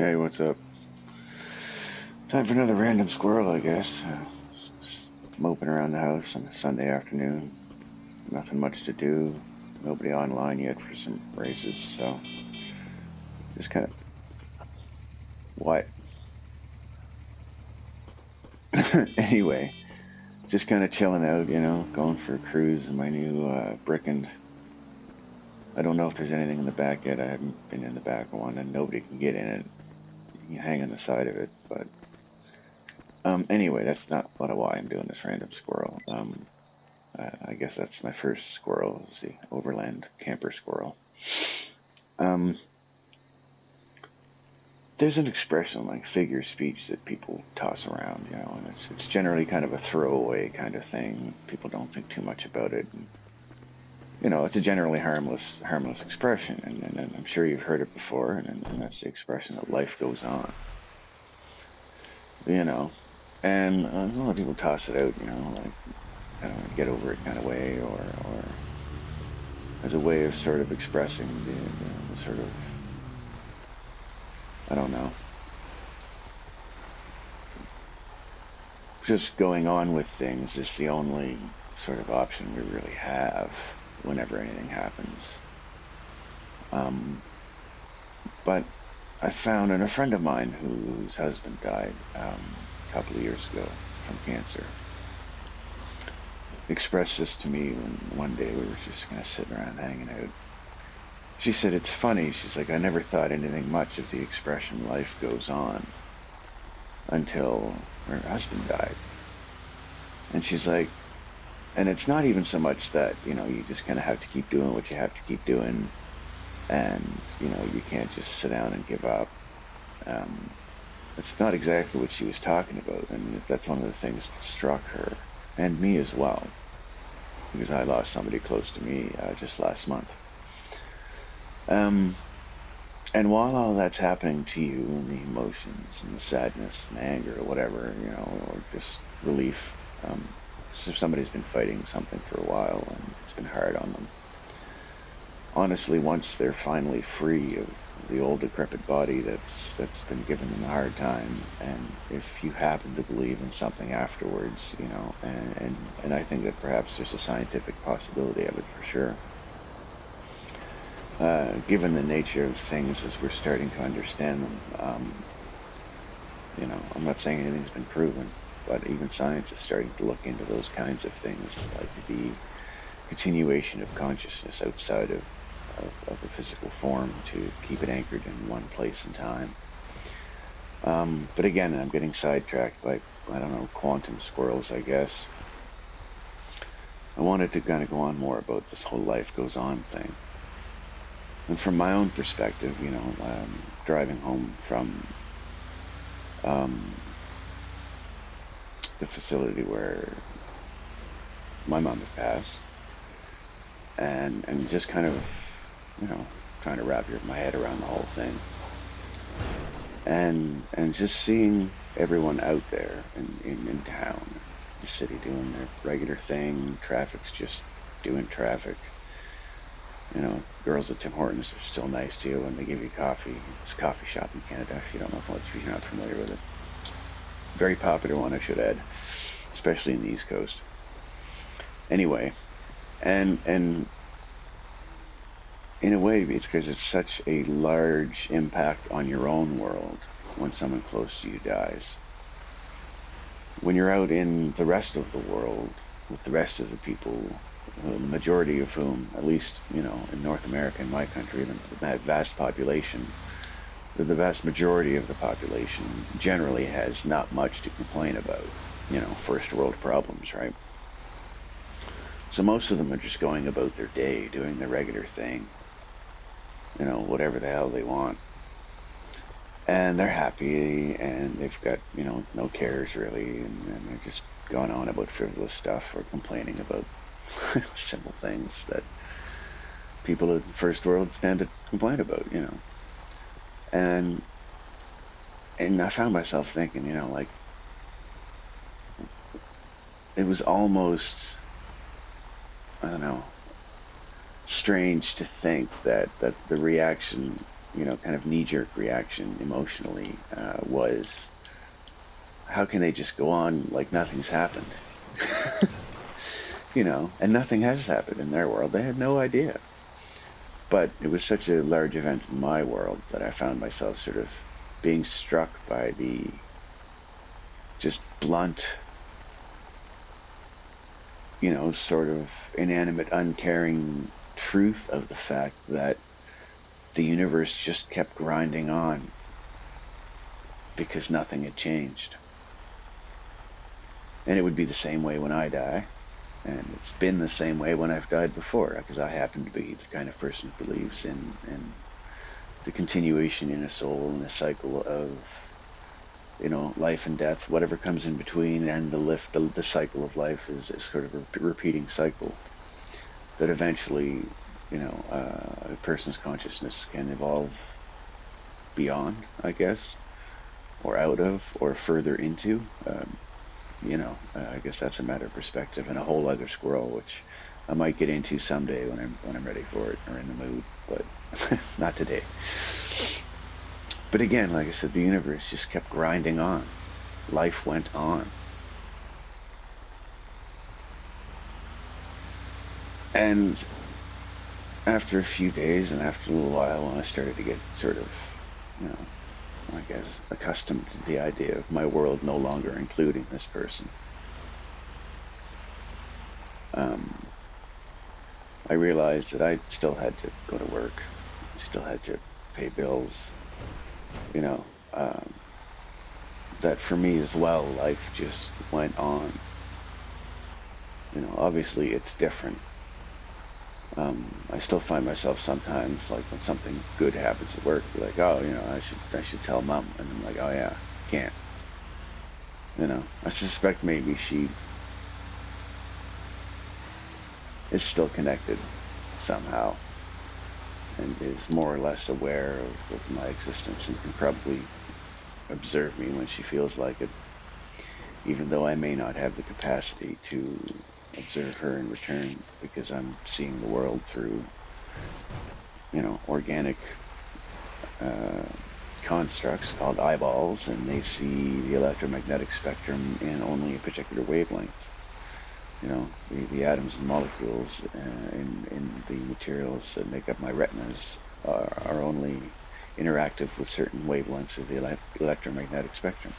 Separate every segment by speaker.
Speaker 1: Hey, what's up? Time for another random squirrel, I guess. Just moping around the house on a Sunday afternoon. Nothing much to do. Nobody online yet for some races, so just kind of what? Anyway, just kind of chilling out, going for a cruise in my new brick. And I don't know if there's anything in the back yet. I haven't been in the back of one, and nobody can get in it. You can hang on the side of it, but anyway, that's not why I'm doing this random squirrel. I guess that's my first squirrel, is the overland camper squirrel. Um, there's an expression like figure speech that people toss around, and it's generally kind of a throwaway kind of thing. People don't think too much about it. And, it's a generally harmless expression, and I'm sure you've heard it before, and that's the expression that life goes on. And a lot of people toss it out, like, I don't know, get over it kind of way, or as a way of sort of expressing the sort of, I don't know, just going on with things is the only sort of option we really have whenever anything happens. But I found, and a friend of mine whose husband died a couple of years ago from cancer expressed this to me when one day we were just kind of sitting around hanging out. She said, it's funny. She's like, I never thought anything much of the expression life goes on until her husband died. And she's like, and it's not even so much that, you just kind of have to keep doing what you have to keep doing, and, you can't just sit down and give up. It's not exactly what she was talking about, and that's one of the things that struck her, and me as well, because I lost somebody close to me just last month. And while all that's happening to you, and the emotions, and the sadness, and anger, or whatever, or just relief, so if somebody's been fighting something for a while, and it's been hard on them, honestly, once they're finally free of the old decrepit body that's been giving them a hard time, and if you happen to believe in something afterwards, and I think that perhaps there's a scientific possibility of it for sure. Given the nature of things as we're starting to understand them, I'm not saying anything's been proven, but even science is starting to look into those kinds of things, like the continuation of consciousness outside of the physical form to keep it anchored in one place and time. But again, I'm getting sidetracked by, I don't know, quantum squirrels, I guess. I wanted to kind of go on more about this whole life goes on thing. And from my own perspective, driving home from the facility where my mom had passed, and just kind of, trying to wrap my head around the whole thing, and just seeing everyone out there in town, the city, doing their regular thing. Traffic's just doing traffic. Girls at Tim Hortons are still nice to you when they give you coffee. It's a coffee shop in Canada, if you don't know if you're not familiar with it. Very popular one, I should add, especially in the East Coast. Anyway, and in a way, it's because it's such a large impact on your own world when someone close to you dies. When you're out in the rest of the world with the rest of the people, the majority of whom, at least, in North America, in my country, that vast population, the vast majority of the population generally has not much to complain about, first world problems, right? So most of them are just going about their day, doing their regular thing, whatever the hell they want. And they're happy, and they've got, no cares really, and they're just going on about frivolous stuff or complaining about simple things that people in the first world tend to complain about, And I found myself thinking, like, it was almost, I don't know, strange to think that the reaction kind of knee-jerk reaction emotionally was, how can they just go on like nothing's happened? And nothing has happened in their world. They had no idea. But it was such a large event in my world that I found myself sort of being struck by the just blunt, sort of inanimate, uncaring truth of the fact that the universe just kept grinding on because nothing had changed. And it would be the same way when I die. And it's been the same way when I've died before, because I happen to be the kind of person who believes in the continuation in a soul and a cycle of, life and death, whatever comes in between, and the cycle of life is sort of a repeating cycle that eventually, a person's consciousness can evolve beyond, I guess, or out of, or further into. I guess that's a matter of perspective and a whole other squirrel, which I might get into someday when I'm ready for it or in the mood, but not today. But again, like I said, the universe just kept grinding on. Life went on. And after a few days and after a little while, when I started to get sort of, I guess, accustomed to the idea of my world no longer including this person, I realized that I still had to go to work, still had to pay bills, that for me as well, life just went on. Obviously it's different. I still find myself sometimes, like when something good happens at work, like, oh, I should tell mom, and I'm like, oh yeah, can't. I suspect maybe she is still connected somehow and is more or less aware of my existence and can probably observe me when she feels like it, even though I may not have the capacity to observe her in return, because I'm seeing the world through, organic constructs called eyeballs, and they see the electromagnetic spectrum in only a particular wavelength. The atoms and molecules in the materials that make up my retinas are only interactive with certain wavelengths of the electromagnetic spectrum.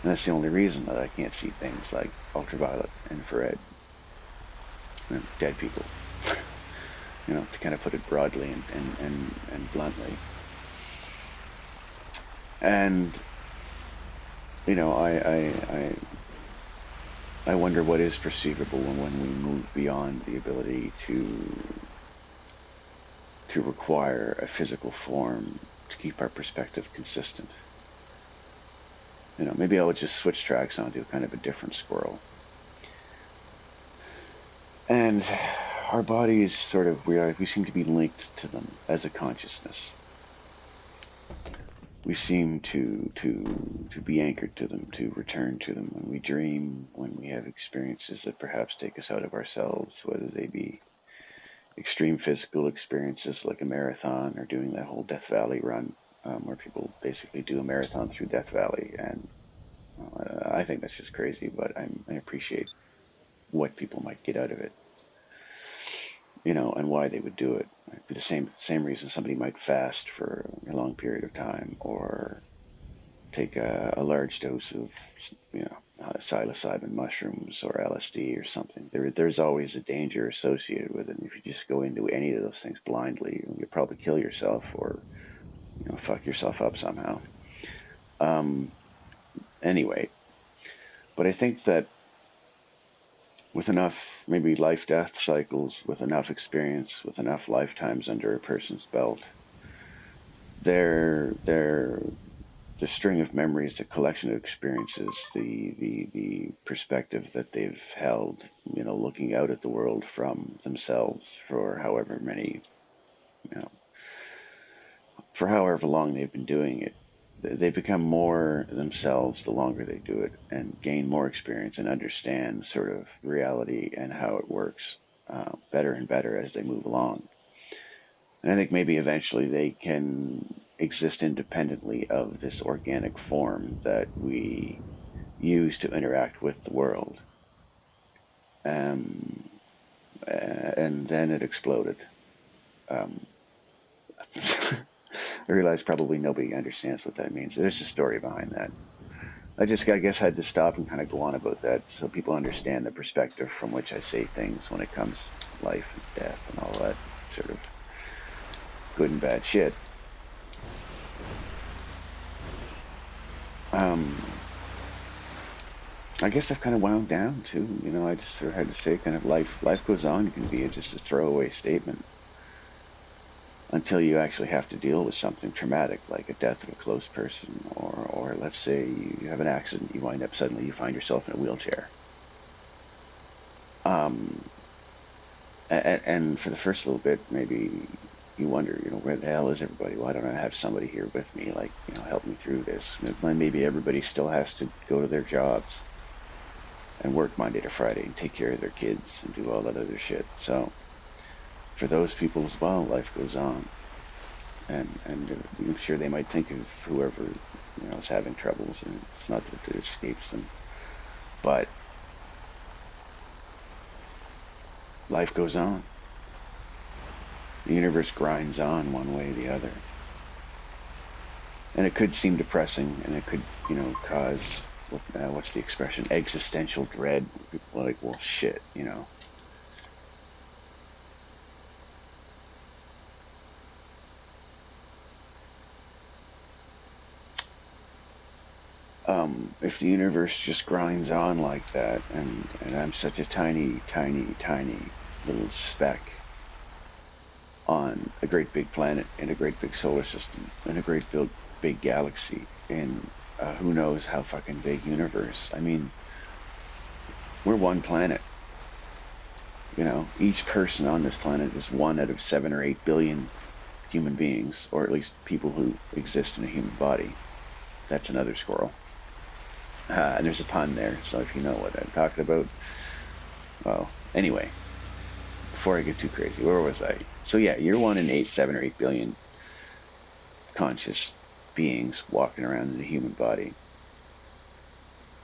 Speaker 1: And that's the only reason that I can't see things like ultraviolet, infrared, dead people, to kind of put it broadly and bluntly. And, I wonder what is perceivable when we move beyond the ability to require a physical form to keep our perspective consistent. Maybe I would just switch tracks onto kind of a different squirrel. And our bodies we seem to be linked to them as a consciousness. We seem to be anchored to them, to return to them when we dream, when we have experiences that perhaps take us out of ourselves, whether they be extreme physical experiences like a marathon or doing that whole Death Valley run, where people basically do a marathon through Death Valley. And I think that's just crazy, but I appreciate what people might get out of it, and why they would do it. It'd be the same reason somebody might fast for a long period of time, or take a large dose of, psilocybin mushrooms or LSD or something. There's always a danger associated with it. And if you just go into any of those things blindly, you'll probably kill yourself or, fuck yourself up somehow. Anyway, but I think that with enough, maybe life-death cycles, with enough experience, with enough lifetimes under a person's belt, their the string of memories, the collection of experiences, the perspective that they've held, looking out at the world from themselves for however many, for however long they've been doing it. They become more themselves the longer they do it, and gain more experience and understand sort of reality and how it works better and better as they move along. And I think maybe eventually they can exist independently of this organic form that we use to interact with the world. Um, and then it exploded. Um, I realize probably nobody understands what that means. There's a story behind that. I guess, had to stop and kind of go on about that so people understand the perspective from which I say things when it comes to life and death and all that sort of good and bad shit. I guess I've kind of wound down too. I just sort of had to say, kind of life goes on can be just a throwaway statement until you actually have to deal with something traumatic, like a death of a close person, or let's say you have an accident, you wind up suddenly you find yourself in a wheelchair. And for the first little bit, maybe you wonder, where the hell is everybody? Why don't I have somebody here with me, like, help me through this? Maybe everybody still has to go to their jobs and work Monday to Friday and take care of their kids and do all that other shit. So for those people as well, life goes on. And I'm sure they might think of whoever, is having troubles, and it's not that it escapes them. But life goes on. The universe grinds on one way or the other. And it could seem depressing, and it could, cause, what's the expression, existential dread. People are like, well, shit, If the universe just grinds on like that, and I'm such a tiny, tiny, tiny little speck on a great big planet, in a great big solar system, in a great big galaxy, in who knows how fucking big universe. I mean, we're one planet. Each person on this planet is one out of 7 or 8 billion human beings, or at least people who exist in a human body. That's another squirrel. And there's a pun there, so if you know what I'm talking about. Well, anyway, before I get too crazy, where was I? So yeah, you're 1 in 7 or 8 billion conscious beings walking around in the human body.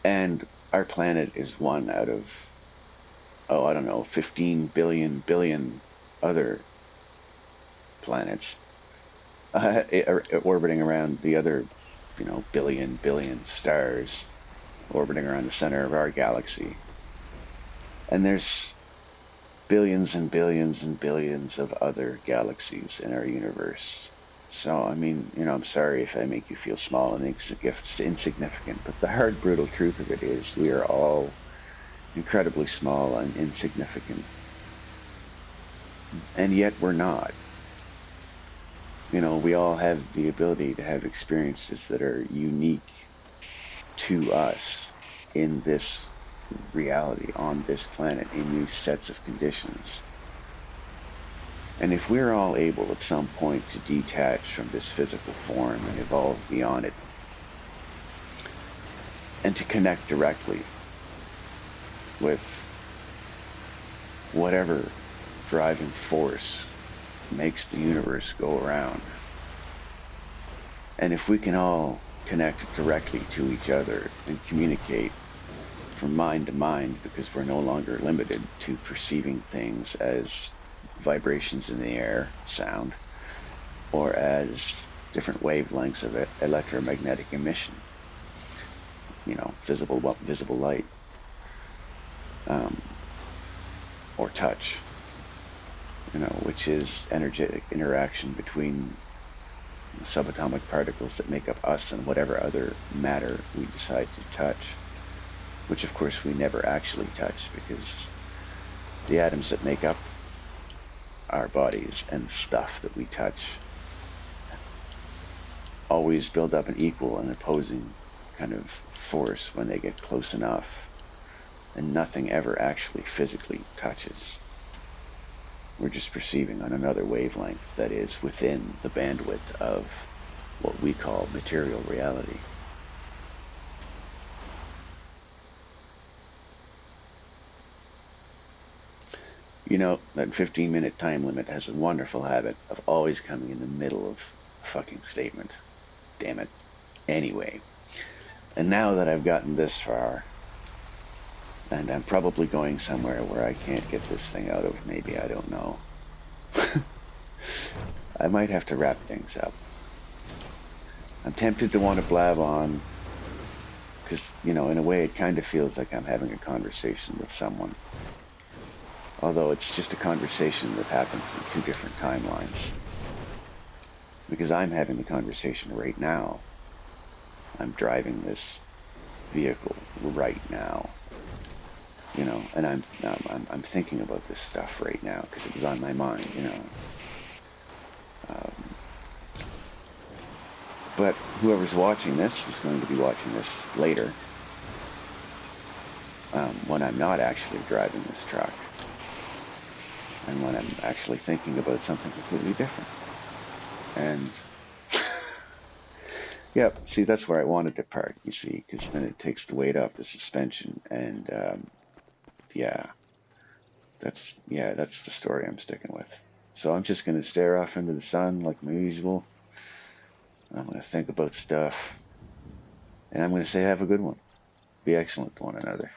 Speaker 1: And our planet is one out of, 15 billion other planets orbiting around the other, billion stars orbiting around the center of our galaxy. And there's billions and billions and billions of other galaxies in our universe. So, I mean, I'm sorry if I make you feel small and insignificant, but the hard, brutal truth of it is we are all incredibly small and insignificant. And yet we're not. We all have the ability to have experiences that are unique to us in this reality, on this planet, in these sets of conditions. And if we're all able at some point to detach from this physical form and evolve beyond it, and to connect directly with whatever driving force makes the universe go around, and if we can all connect directly to each other and communicate from mind to mind, because we're no longer limited to perceiving things as vibrations in the air, sound, or as different wavelengths of electromagnetic emission, visible light, or touch, which is energetic interaction between subatomic particles that make up us and whatever other matter we decide to touch, which of course we never actually touch, because the atoms that make up our bodies and stuff that we touch always build up an equal and opposing kind of force when they get close enough, and nothing ever actually physically touches. We're just perceiving on another wavelength that is within the bandwidth of what we call material reality. You know, that 15-minute time limit has a wonderful habit of always coming in the middle of a fucking statement. Damn it. Anyway, and now that I've gotten this far, and I'm probably going somewhere where I can't get this thing out of, maybe, I don't know. I might have to wrap things up. I'm tempted to want to blab on, because, you know, in a way it kind of feels like I'm having a conversation with someone. Although it's just a conversation that happens in 2 different timelines. Because I'm having the conversation right now. I'm driving this vehicle right now. You know, and I'm thinking about this stuff right now because it was on my mind, you know. But whoever's watching this is going to be watching this later, when I'm not actually driving this truck, and when I'm actually thinking about something completely different. And yep, see, that's where I wanted to park, you see, because then it takes the weight off the suspension, and yeah, that's the story I'm sticking with. So I'm just going to stare off into the sun like my usual. I'm going to think about stuff, and I'm going to say have a good one. Be excellent to one another.